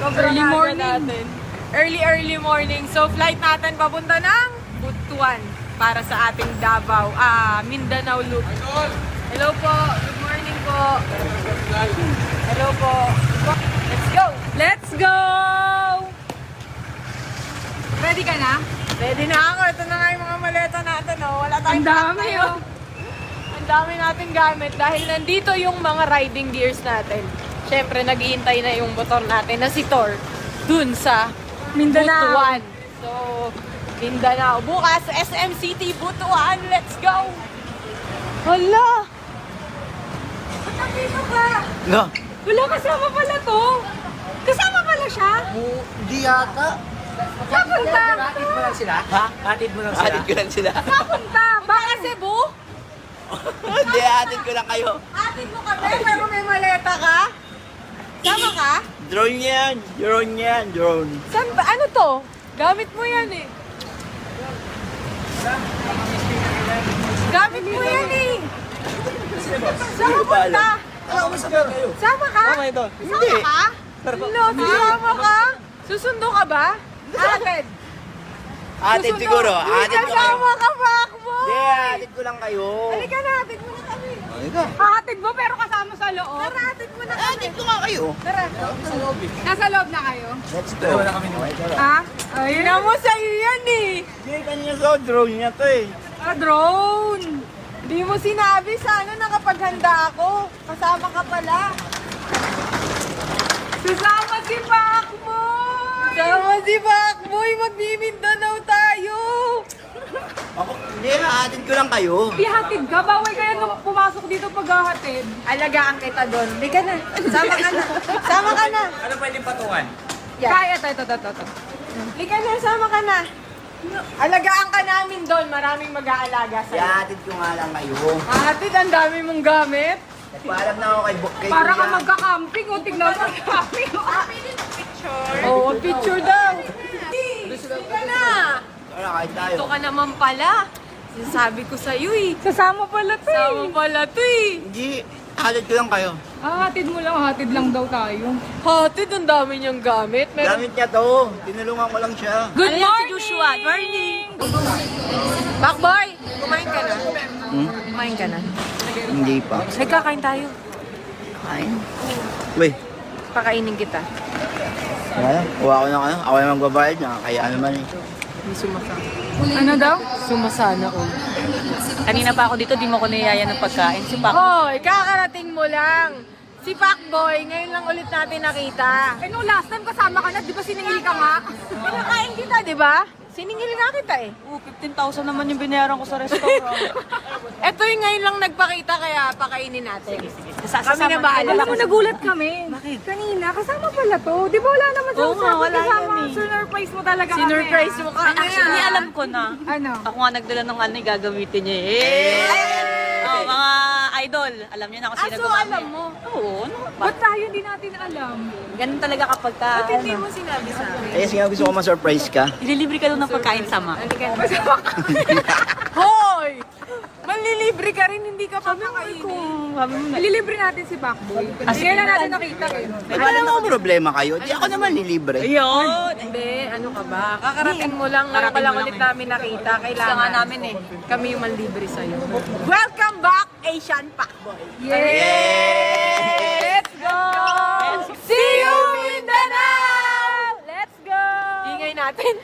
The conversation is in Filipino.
Early morning. Early morning. So, flight natin papunta ng Butuan para sa ating Davao, Mindanao loop. Hello po. Good morning po. Hello po. Let's go! Let's go! Ready ka na? Ready na ako. Ito na nga yung mga maleta natin. Oh. Wala tayong Ang dami, oh. Ang dami nating gamit dahil nandito yung mga riding gears natin. Siyempre, naghihintay na yung motor natin na si Thor dun sa Mindanao. Butuan. So, Mindanao. Bukas, SM City, Butuan. Let's go! Hala! Ba't nandito ka? No. Wala, kasama pala to. Kasama pala siya. Hindi yata. Saan punta? Hatid mo lang sila? Ha? Hatid mo lang sila? Atid ko lang sila. Saan punta? Baka Cebu? Hindi, atid ko lang kayo. Atid mo kami, pero may maleta ka? Sama ka? Drone yan. Drone yan. Drone. Saan ba? Ano to? Gamit mo yan eh. Gamit mo yan eh. Saan ka punta? Sama ka? Okay to. Sama ka? Hello, sama ka? Susundo ka ba? Atid. Atid siguro. Atid ko kayo. Kasama ka ba, Akbo? Hindi, atid ko lang kayo. Halika na, atid mo na kami. Halika. Hahatid mo pero kasama sa loob. Tara, atid mo na kami. Atid ko nga kayo. Tara. Nasa loob na kayo. Let's go. Ha? Ayun. Tingnan mo sa'yo yan eh. Hindi, kanina sa drone niya to eh. Drone. Hindi mo sinabi, sana nakapaghanda ako. Kasama ka pala. Susama si Pacboy. Sama si Pacboy, magbimindanao tayo. Ako, hindi, atid ko lang kayo. Ihatid ka. Bawal kaya nung pumasok dito paghahatid. Alagaan kita doon. Hindi ka na. Sama ka na. Sama ka na. Ano pwedeng patungan? Yan. Kaya ito. Hindi ka na, sama ka na. Alagaan ka namin doon. Maraming mag-aalaga sa'yo. Atid ko nga lang kayo. Atid, ang dami mong gamit. Nagpaalam na ako kay Para ka Kuya. magka-camping o tignan mo camping. Oo, picture daw. Hindi ka na. Tara, kahit tayo. Ito ka naman pala. Sinasabi ko sa'yo eh. Sasama pala to Sama eh. pala to eh. Hindi, atid ko lang kayo. Hatid mo lang. Hatid lang daw tayo. Hatid, ang dami niyang gamit. Gamit niya to. Tinulungan ko lang siya. Good Ano yan si morning! Joshua? Morning! Backboy, kumain ka na? Kumain ka na? Hindi pa. Nagkakain tayo. Kain. Wait. Pakainin kita. Wala. Kuha ko na kayo. Ako yung magbabayad niya. Kaya ano man eh. Hindi sumasana. Ano daw? Sumasana all. Kanina pa ako dito, di mo ko niyaya ng pagkain. Si Pac. Hoy, kakarating mo lang. Si Pacboy, ngayon lang ulit natin nakita. Eh nung last time kasama ka na, di ba siningil ka nga? Pinakain kita, di ba? Siningil nga kita eh. 15,000 naman yung binayaran ko sa restaurant. Ito yung ngayon lang nagpakita, kaya pakainin natin. Sasama Kami na bahala. Alam mo, nagulat kami. Bakit? Kanina, kasama pala to. Di ba wala naman sa Oo nga, wala kasama. yan eh. Surprise mo talaga kami. Sinurprise mo kami. Actually, alam ko na. Ano? Ako nga nagdala ng ano, gagamitin niya eh. Oh, mga idol, alam niyo na kung sino So, gumamit. alam mo. Oo, ano ba? Ba't tayo di natin alam? Ganun talaga kapag ka, Ba't hindi mo sinabi sa akin? Kaya sige, gusto ko ma-surprise ka. ililibre ka doon ng pagkain sama. Hoy! Manlilibre ka rin, hindi ka pa kakainin. Ililibre natin si Pacboy. Ngayon na natin nakita eh. Wala naman problema kayo. Di ako naman lilibre. Ayun! Hindi, ano ka ba? Kakarating mo lang, ngayon pa lang ulit namin nakita. Gusto Kailangan nga namin eh. kami yung manlibre sa'yo. Welcome back, Asian Pacboy! Yay! Let's go! See you, Mindanao! Let's go! Ingay natin.